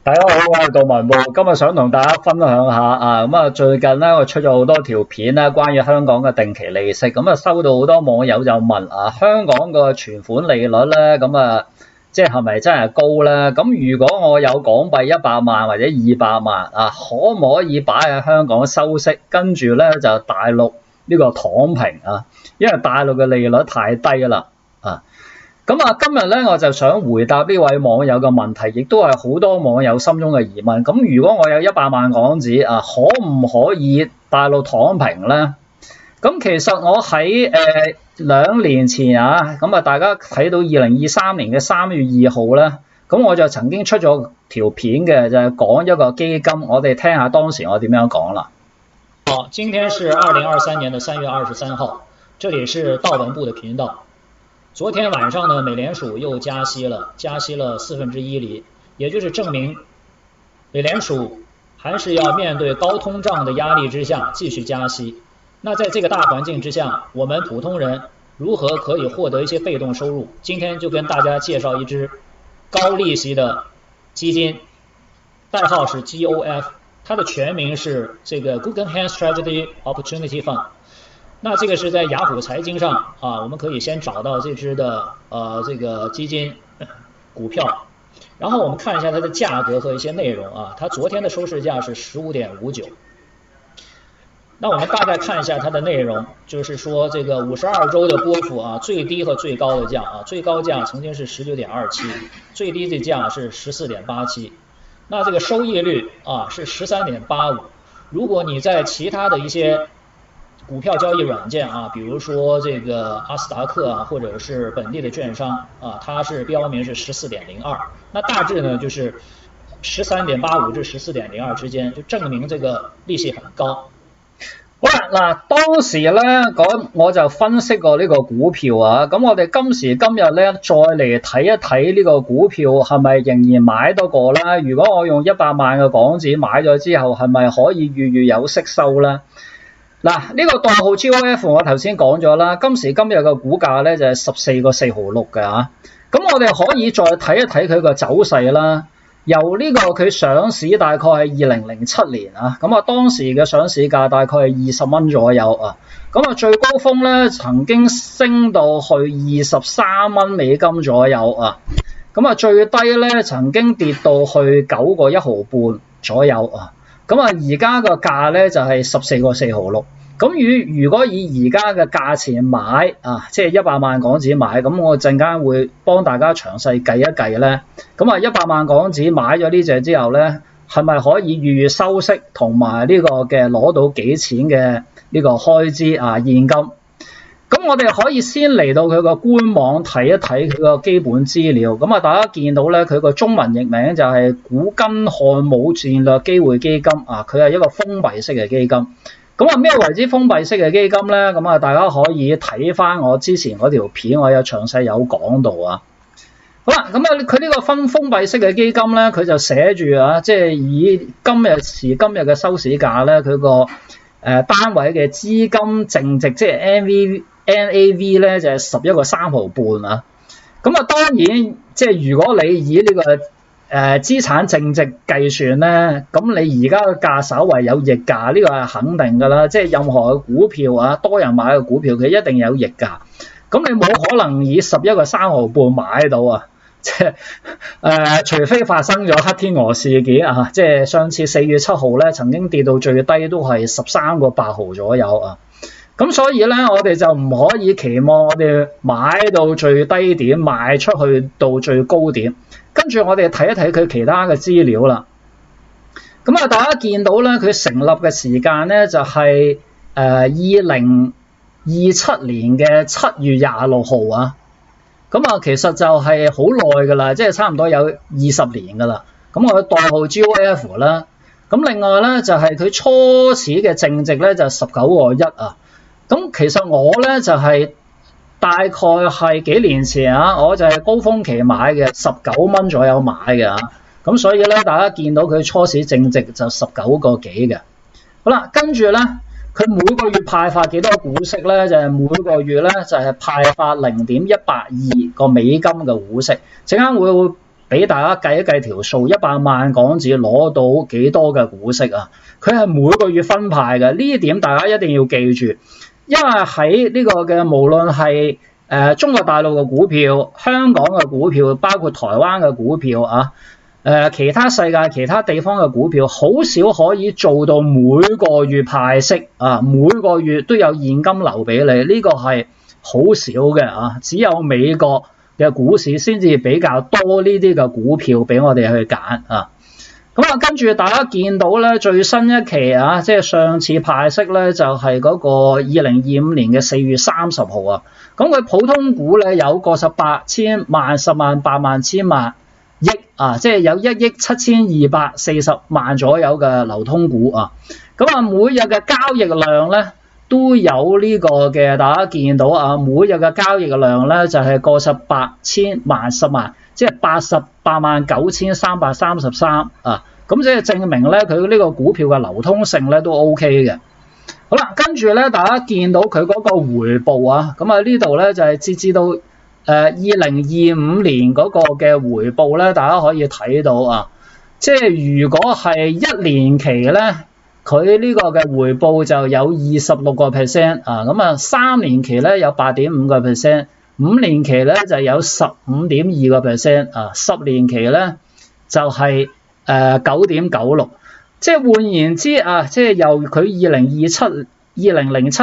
大家好，我係杜文浩，今日想同大家分享下啊，最近咧我出咗好多條片咧，關於香港嘅定期利息，收到好多網友就問啊，香港個存款利率咧，即係咪真係高咧？咁如果我有港幣100萬或者200萬啊，可唔可以擺喺香港收息，跟住咧就大陸呢個躺平啊？因為大陸嘅利率太低啦啊！今日咧我就想回答呢位網友嘅問題，亦都係好多網友心中嘅疑問。咁如果我有100萬港紙啊，可唔可以大陸躺平咧？咁其實我喺2年前啊，大家睇到2023年嘅3月2號咧，咁我就曾經出咗條片嘅，就係講一個基金，我哋聽下當時我點樣講啦。好，今天是2023年的3月23號，這裡是道文部的頻道。昨天晚上呢，美聯儲又加息了1/4厘，也就是證明美聯儲還是要面對高通脹的壓力之下繼續加息。那在這個大環境之下，我們普通人如何可以獲得一些被動收入？今天就跟大家介紹一支高利息的基金，代號是 GOF， 它的全名是這個 Guggenheim Strategic Opportunity Fund。那這個是在雅虎財經上啊，我們可以先找到這支的這個基金股票，然後我們看一下它的價格和一些內容啊。它昨天的收市價是15.59。那我們大概看一下它的內容，就是說這個52周的波幅啊，最低和最高的價啊，最高價曾經是19.27，最低的價是14.87。那這個收益率啊是13.85。如果你在其他的一些股票交易軟件啊，比如說這個阿斯達克啊，或者是本地的券商啊，它是標明是14.02，那大致呢就是13.85至14.02之間，就證明這個利息很高。好啦，嗱，當時咧我就分析過呢個股票啊，咁我哋今時今日咧再嚟睇一睇呢個股票係咪仍然買得過啦？如果我用100萬嘅港紙買咗之後，係咪可以月月有息收咧？嗱，呢個代號 GOF 我頭先講咗啦，今時今日嘅股價咧就係14個4毫6嘅嚇。咁我哋可以再睇一睇佢個走勢啦。由呢個佢上市大概係2007年啊，當時嘅上市價大概係20蚊左右啊。最高峰咧曾經升到去23蚊美金左右啊。最低咧曾經跌到去9個1毫半左右啊。而家個價咧就係14個4毫6。如果以而家嘅價錢買啊，即係100萬港紙買，咁我陣間會幫大家詳細計一計咧。100萬港紙買咗呢隻之後咧，係咪可以月月收息同埋呢個嘅攞到幾錢嘅呢個開支啊現金？咁我哋可以先嚟到佢個官網睇一睇佢個基本資料。大家見到咧，佢個中文譯名就係古根漢姆戰略機會基金啊，佢係一個封閉式嘅基金。咩為之封閉式嘅基金咧？大家可以睇翻我之前嗰條片，我有詳細有講到啊。好啦，佢呢個封閉式嘅基金咧，佢就寫住啊，即係以今日嘅收市價咧，佢個單位嘅資金淨值，即係 NAV 咧就係11個3毫半啊。當然即係如果你以呢個資產淨值計算咧，咁你而家嘅價稍為有逆價，呢個係肯定㗎啦。即係任何嘅股票啊，多人買嘅股票，佢一定有逆價。你冇可能以11個3毫半買到啊！即係除非發生咗黑天鵝事件啊，即係上次4月7號咧，曾經跌到最低都係13個8毫左右啊。所以咧，我哋就唔可以期望我哋買到最低點，賣出去到最高點。跟住我哋睇一睇佢其他嘅資料啦。大家見到咧，佢成立嘅時間咧就係2027年嘅7月26號啊。其實就係好耐㗎啦，即係差唔多有20年㗎啦。我代號 GOF 啦。另外咧就係佢初始嘅淨值咧就19個1啊。其實我咧就係大概係幾年前啊，我就係高峰期買嘅，19蚊左右買嘅。所以咧，大家見到佢初始淨值就19個幾嘅。好啦，跟住咧，佢每個月派發幾多股息咧？就係每個月咧就係派發0.182個美金嘅股息。陣間會俾大家計一計條數，100萬港紙攞到幾多嘅股息啊？佢係每個月分派嘅，呢點大家一定要記住，因為喺呢個嘅無論係中國大陸嘅股票、香港嘅股票，包括台灣嘅股票啊，其他世界其他地方嘅股票，好少可以做到每個月派息啊，每個月都有現金流俾你，呢個係好少嘅啊，只有美國嘅股市先至比較多呢啲嘅股票俾我哋去揀啊。咁啊，跟住大家見到咧，最新一期啊，即係上次派息咧，就係嗰個2025年嘅4月30號啊。咁佢普通股咧有個18千萬、10萬、8萬、千萬、億啊，即係有1億7240萬左右嘅流通股啊。咁啊，每日嘅交易量咧都有呢個嘅，大家見到啊，每日嘅交易量咧就係個18千萬、10萬。即係889333啊，咁即係證明咧佢呢個股票嘅流通性咧都 OK 嘅。好啦，跟住咧大家見到佢嗰個回報啊，咁啊呢度咧就係截至到2025年嗰個嘅回報咧，大家可以睇到啊，即係如果係1年期咧，佢呢個嘅回報就有26% 啊，咁啊3年期咧有8.5%。5年期咧就有15.2% 啊，10年期咧就係9.96%，即係換言之啊，即係由佢2007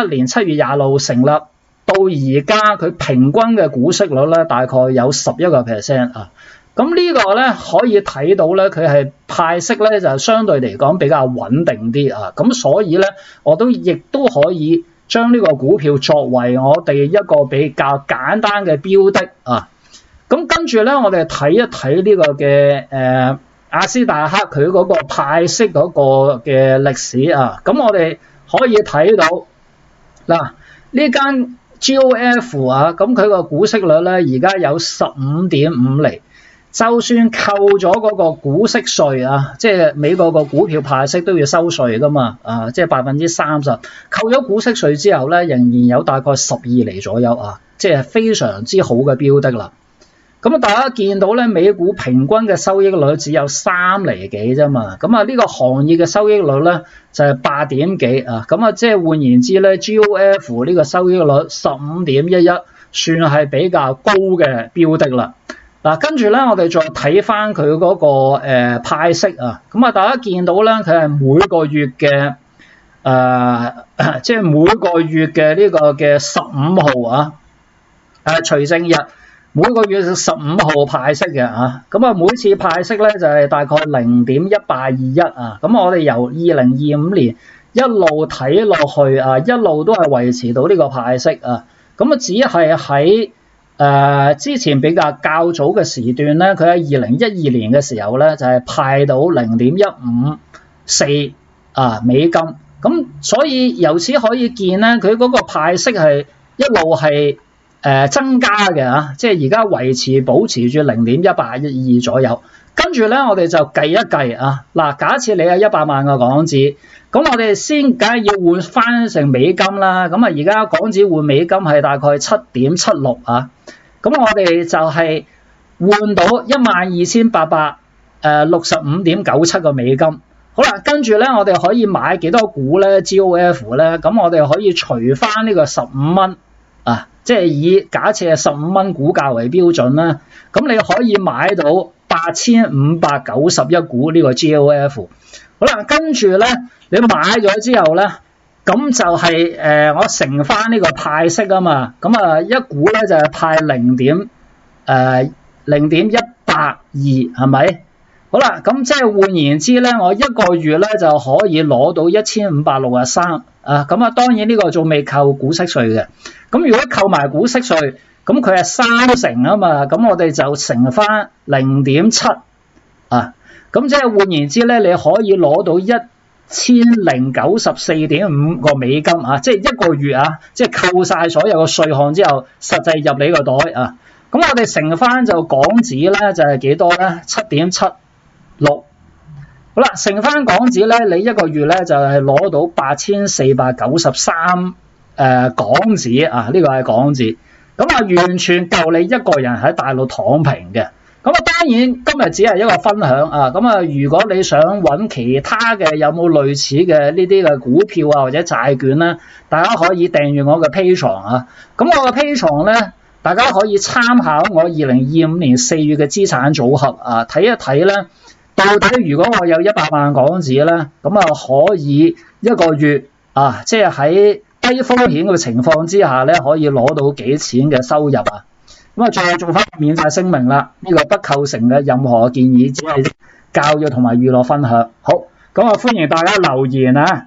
年7月20號成立到而家，佢平均嘅股息率咧大概有11% 啊。咁呢個咧可以睇到咧，佢係派息咧就相對嚟講比較穩定啲啊。咁所以咧，我亦都可以將呢個股票作為我哋一個比較簡單嘅標的啊，咁跟住咧，我哋睇一睇呢個嘅阿斯達克佢嗰個派息嗰個嘅歷史啊，咁我哋可以睇到嗱，呢間 GOF 啊，咁佢個股息率咧而家有15.5厘。就算扣咗嗰個股息稅啊，即係美國個股票派息都要收稅噶嘛，啊，即係30%，扣咗股息稅之後咧，仍然有大概12厘左右啊，即係非常之好嘅標的啦。咁啊，大家見到咧，美股平均嘅收益率只有3厘幾啫嘛，咁啊呢個行業嘅收益率咧就係8點幾啊，咁啊即係換言之咧 ，GOF 呢個收益率15.11，算係比較高嘅標的啦。嗱，跟住咧，我哋再睇翻佢嗰個派息啊，咁啊，大家見到咧，佢係每個月嘅即係每個月嘅呢個嘅15號啊，除正日每個月15號派息嘅啊，咁啊每次派息咧就係大概0.1821啊，咁我哋由2025年一路睇落去啊，一路都係維持到呢個派息啊，咁啊只係喺之前比較早嘅時段咧，佢喺2012年嘅時候咧就係派到0.154美金，咁所以由此可以見咧，佢嗰個派息係一路係增加嘅啊，即係而家保持住0.182左右。跟住咧，我哋就計一計啊，嗱，假設你有100萬嘅港紙，咁我哋先梗係要換翻成美金啦，咁啊而家港紙換美金係大概7.76啊。咁我哋就係換到12,865.97個美金。好啦，跟住咧，我哋可以買幾多股咧 ？GOF 咧，咁我哋可以除翻呢個15蚊啊，即係以假設係15蚊股價為標準啦。咁你可以買到8,591股呢個 GOF。好啦，跟住咧，你買咗之後咧。咁就係我乘翻呢個派息啊嘛，咁啊一股咧就係派0.182係咪？好啦，咁即係換言之咧，我一個月咧就可以攞到1563啊，咁啊當然呢個仲未扣股息稅嘅，咁如果扣埋股息稅，咁佢係3成啊嘛，咁我哋就乘翻0.7啊，咁即係換言之咧，你可以攞到1094.5個美金啊，即係一個月啊，即係扣晒所有嘅稅項之後，實際入你個袋啊。咁我哋乘翻就港紙咧，就係幾多咧？7.76。好啦，乘翻港紙咧，你一個月咧就係攞到8,493港紙啊，呢個係港紙。咁啊，完全夠你一個人喺大陸躺平嘅。咁咁啊，當然今日只係一個分享啊。咁啊，如果你想揾其他嘅有冇類似嘅呢啲嘅股票啊或者債券咧，大家可以訂閱我嘅 Patreon 啊。咁我嘅 Patreon 咧，大家可以參考我2025年4月嘅資產組合啊，睇一睇咧，到底如果我有100萬港紙咧，咁啊可以一個月啊，即係喺低風險嘅情況之下咧，可以攞到幾錢嘅收入啊。咁啊，最後做翻免責聲明啦，呢個不構成嘅任何建議，只係教育同埋娛樂分享。好，咁啊歡迎大家留言啊，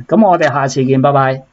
咁我哋下次見，拜拜。